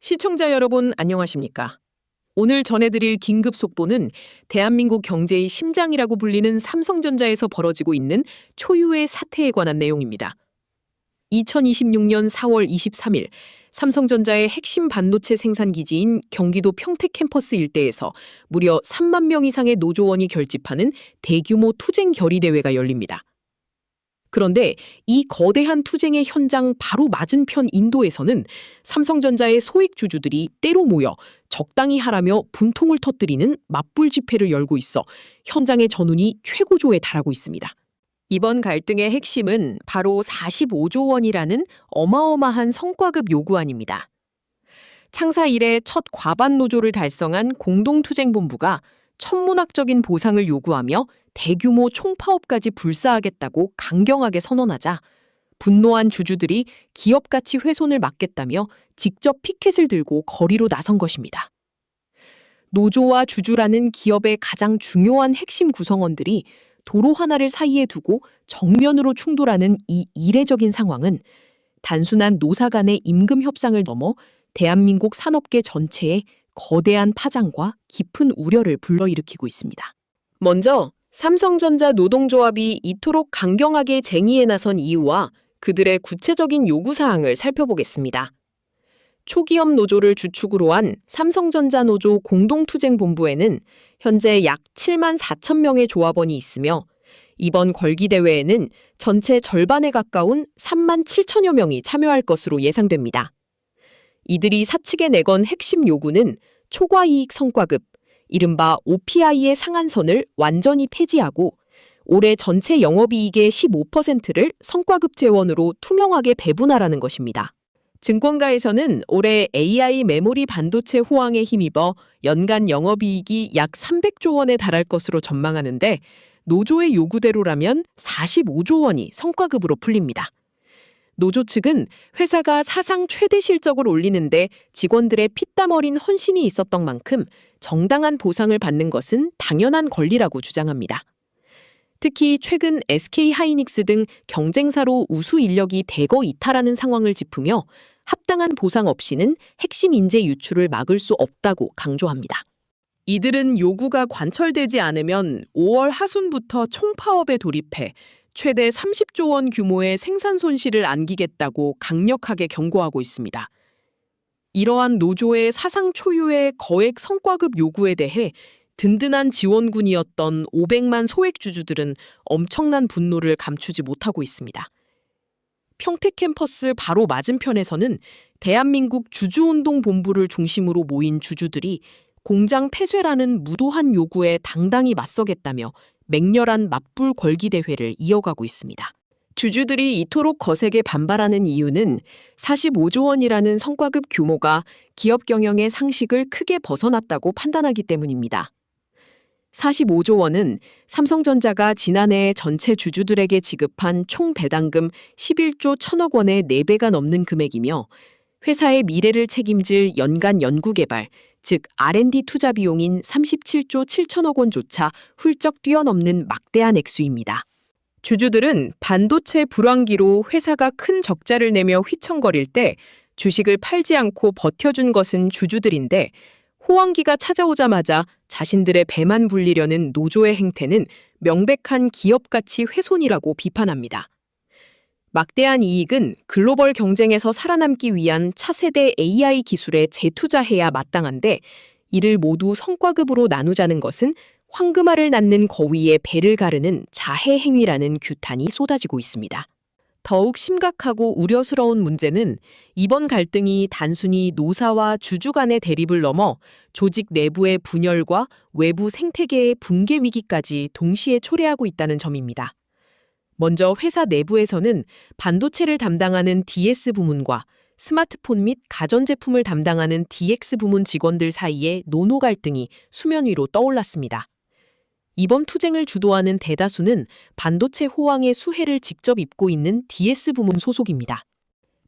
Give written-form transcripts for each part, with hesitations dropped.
시청자 여러분 안녕하십니까? 오늘 전해드릴 긴급 속보는 대한민국 경제의 심장이라고 불리는 삼성전자에서 벌어지고 있는 초유의 사태에 관한 내용입니다. 2026년 4월 23일 삼성전자의 핵심 반도체 생산 기지인 경기도 평택 캠퍼스 일대에서 무려 3만 명 이상의 노조원이 결집하는 대규모 투쟁 결의대회가 열립니다. 그런데 이 거대한 투쟁의 현장 바로 맞은편 인도에서는 삼성전자의 소액 주주들이 때로 모여 적당히 하라며 분통을 터뜨리는 맞불 집회를 열고 있어 현장의 전운이 최고조에 달하고 있습니다. 이번 갈등의 핵심은 바로 45조 원이라는 어마어마한 성과급 요구안입니다. 창사 이래 첫 과반 노조를 달성한 공동투쟁본부가 천문학적인 보상을 요구하며 대규모 총파업까지 불사하겠다고 강경하게 선언하자 분노한 주주들이 기업 가치 훼손을 막겠다며 직접 피켓을 들고 거리로 나선 것입니다. 노조와 주주라는 기업의 가장 중요한 핵심 구성원들이 도로 하나를 사이에 두고 정면으로 충돌하는 이 이례적인 상황은 단순한 노사 간의 임금 협상을 넘어 대한민국 산업계 전체에 거대한 파장과 깊은 우려를 불러일으키고 있습니다. 먼저 삼성전자 노동조합이 이토록 강경하게 쟁의에 나선 이유와 그들의 구체적인 요구사항을 살펴보겠습니다. 초기업 노조를 주축으로 한 삼성전자 노조 공동투쟁본부에는 현재 약 7만 4천 명의 조합원이 있으며 이번 걸기대회에는 전체 절반에 가까운 3만 7천여 명이 참여할 것으로 예상됩니다. 이들이 사측에 내건 핵심 요구는 초과이익 성과급, 이른바 OPI의 상한선을 완전히 폐지하고 올해 전체 영업이익의 15%를 성과급 재원으로 투명하게 배분하라는 것입니다. 증권가에서는 올해 AI 메모리 반도체 호황에 힘입어 연간 영업이익이 약 300조 원에 달할 것으로 전망하는데 노조의 요구대로라면 45조 원이 성과급으로 풀립니다. 노조 측은 회사가 사상 최대 실적을 올리는데 직원들의 피땀 어린 헌신이 있었던 만큼 정당한 보상을 받는 것은 당연한 권리라고 주장합니다. 특히 최근 SK하이닉스 등 경쟁사로 우수 인력이 대거 이탈하는 상황을 짚으며 합당한 보상 없이는 핵심 인재 유출을 막을 수 없다고 강조합니다. 이들은 요구가 관철되지 않으면 5월 하순부터 총파업에 돌입해 최대 30조 원 규모의 생산 손실을 안기겠다고 강력하게 경고하고 있습니다. 이러한 노조의 사상 초유의 거액 성과급 요구에 대해 든든한 지원군이었던 500만 소액 주주들은 엄청난 분노를 감추지 못하고 있습니다. 평택 캠퍼스 바로 맞은편에서는 대한민국 주주운동본부를 중심으로 모인 주주들이 공장 폐쇄라는 무도한 요구에 당당히 맞서겠다며 맹렬한 맞불 걸기 대회를 이어가고 있습니다. 주주들이 이토록 거세게 반발하는 이유는 45조 원이라는 성과급 규모가 기업 경영의 상식을 크게 벗어났다고 판단하기 때문입니다. 45조 원은 삼성전자가 지난해 전체 주주들에게 지급한 총 배당금 11조 1천억 원의 4배가 넘는 금액이며 회사의 미래를 책임질 연간 연구개발, 즉 R&D 투자 비용인 37조 7천억 원조차 훌쩍 뛰어넘는 막대한 액수입니다. 주주들은 반도체 불황기로 회사가 큰 적자를 내며 휘청거릴 때 주식을 팔지 않고 버텨준 것은 주주들인데 호황기가 찾아오자마자 자신들의 배만 불리려는 노조의 행태는 명백한 기업 가치 훼손이라고 비판합니다. 막대한 이익은 글로벌 경쟁에서 살아남기 위한 차세대 AI 기술에 재투자해야 마땅한데 이를 모두 성과급으로 나누자는 것은 황금알을 낳는 거위의 배를 가르는 자해 행위라는 규탄이 쏟아지고 있습니다. 더욱 심각하고 우려스러운 문제는 이번 갈등이 단순히 노사와 주주 간의 대립을 넘어 조직 내부의 분열과 외부 생태계의 붕괴 위기까지 동시에 초래하고 있다는 점입니다. 먼저 회사 내부에서는 반도체를 담당하는 DS 부문과 스마트폰 및 가전제품을 담당하는 DX 부문 직원들 사이에 노노 갈등이 수면 위로 떠올랐습니다. 이번 투쟁을 주도하는 대다수는 반도체 호황의 수혜를 직접 입고 있는 DS 부문 소속입니다.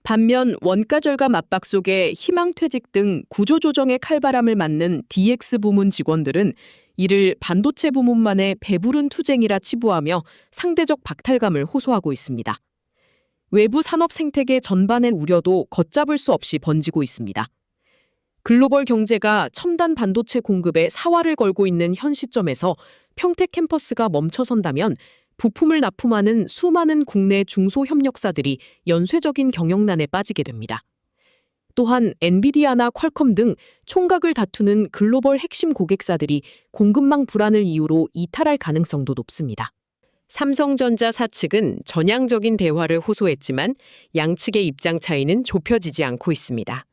반면 원가 절감 압박 속에 희망퇴직 등 구조조정의 칼바람을 맞는 DX 부문 직원들은 이를 반도체 부문만의 배부른 투쟁이라 치부하며 상대적 박탈감을 호소하고 있습니다. 외부 산업 생태계 전반의 우려도 걷잡을 수 없이 번지고 있습니다. 글로벌 경제가 첨단 반도체 공급에 사활을 걸고 있는 현 시점에서 평택 캠퍼스가 멈춰선다면 부품을 납품하는 수많은 국내 중소협력사들이 연쇄적인 경영난에 빠지게 됩니다. 또한 엔비디아나 퀄컴 등 총각을 다투는 글로벌 핵심 고객사들이 공급망 불안을 이유로 이탈할 가능성도 높습니다. 삼성전자 사측은 전향적인 대화를 호소했지만 양측의 입장 차이는 좁혀지지 않고 있습니다.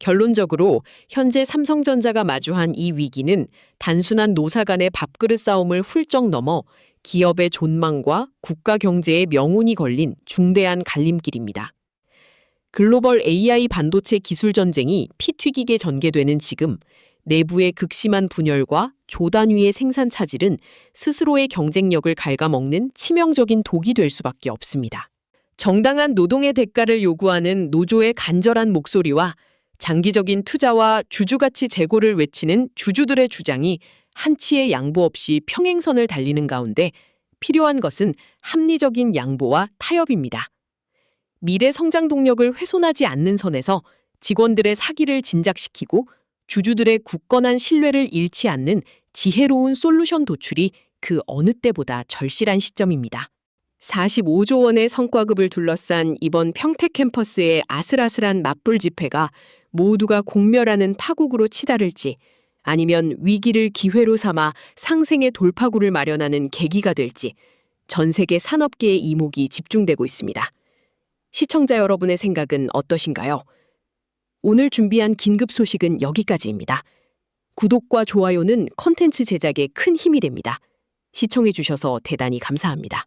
결론적으로 현재 삼성전자가 마주한 이 위기는 단순한 노사 간의 밥그릇 싸움을 훌쩍 넘어 기업의 존망과 국가 경제의 명운이 걸린 중대한 갈림길입니다. 글로벌 AI 반도체 기술 전쟁이 피 튀기게 전개되는 지금, 내부의 극심한 분열과 조단위의 생산 차질은 스스로의 경쟁력을 갉아먹는 치명적인 독이 될 수밖에 없습니다. 정당한 노동의 대가를 요구하는 노조의 간절한 목소리와 장기적인 투자와 주주가치 제고를 외치는 주주들의 주장이 한치의 양보 없이 평행선을 달리는 가운데 필요한 것은 합리적인 양보와 타협입니다. 미래 성장 동력을 훼손하지 않는 선에서 직원들의 사기를 진작시키고 주주들의 굳건한 신뢰를 잃지 않는 지혜로운 솔루션 도출이 그 어느 때보다 절실한 시점입니다. 45조 원의 성과급을 둘러싼 이번 평택 캠퍼스의 아슬아슬한 맞불 집회가 모두가 공멸하는 파국으로 치달을지 아니면 위기를 기회로 삼아 상생의 돌파구를 마련하는 계기가 될지 전 세계 산업계의 이목이 집중되고 있습니다. 시청자 여러분의 생각은 어떠신가요? 오늘 준비한 긴급 소식은 여기까지입니다. 구독과 좋아요는 콘텐츠 제작에 큰 힘이 됩니다. 시청해주셔서 대단히 감사합니다.